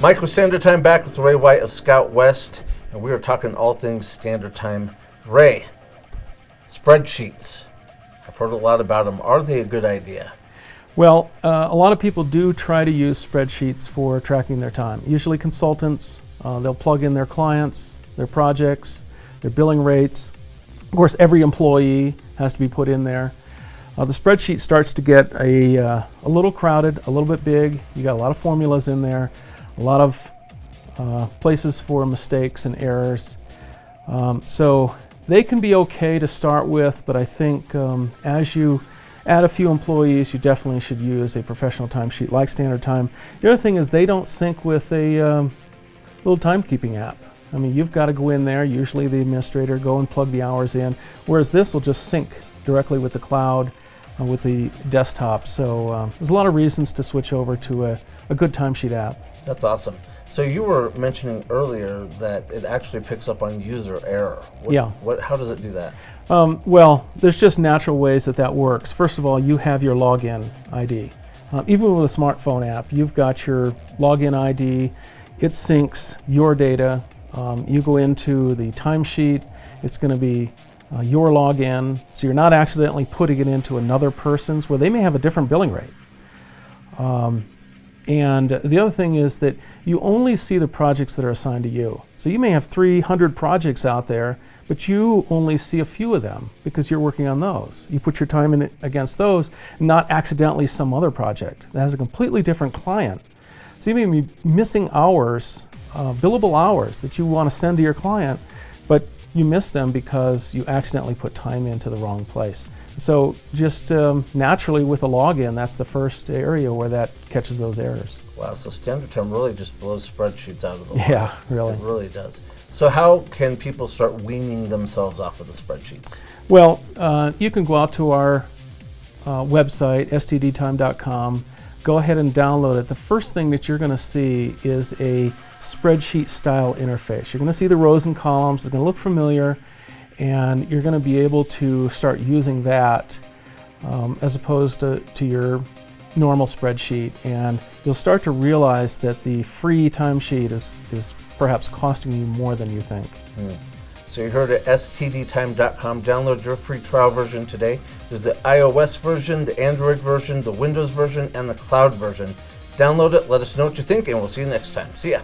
Mike with Standard Time, back with Ray White of Scout West, and we are talking all things Standard Time. Ray, spreadsheets. I've heard a lot about them. Are they a good idea? Well, a lot of people do try to use spreadsheets for tracking their time. Usually consultants, they'll plug in their clients, their projects, their billing rates. Of course, every employee has to be put in there. The spreadsheet starts to get a little crowded, a little bit big. You got a lot of formulas in there, a lot of places for mistakes and errors. So they can be okay to start with, but I think as you add a few employees, you definitely should use a professional timesheet like Standard Time. The other thing is they don't sync with a little timekeeping app. I mean, you've got to go in there, usually the administrator, go and plug the hours in, whereas this will just sync directly with the cloud, with the desktop. So there's a lot of reasons to switch over to a good timesheet app. That's awesome. So you were mentioning earlier that it actually picks up on user error. How does it do that? Well, there's just natural ways that works. First of all, you have your login ID. Even with a smartphone app, you've got your login ID. It syncs your data. You go into the timesheet. It's going to be your login, so you're not accidentally putting it into another person's where they may have a different billing rate. And the other thing is that you only see the projects that are assigned to you. So you may have 300 projects out there, but you only see a few of them because you're working on those. You put your time in against those, not accidentally some other project that has a completely different client. So you may be missing hours, billable hours that you want to send to your client, but you miss them because you accidentally put time into the wrong place. So just naturally with a login, that's the first area where that catches those errors. Wow, so Standard Time really just blows spreadsheets out of the water. Yeah, really. It really does. So how can people start weaning themselves off of the spreadsheets? Well, you can go out to our website, stdtime.com, go ahead and download it. The first thing that you're going to see is a spreadsheet style interface. You're going to see the rows and columns. It's going to look familiar, and you're going to be able to start using that as opposed to your normal spreadsheet, and you'll start to realize that the free timesheet is perhaps costing you more than you think. So you heard at stdtime.com. Download your free trial version today. There's the iOS version, the Android version, the Windows version, and the cloud version. Download it, let us know what you think, and we'll see you next time. See ya.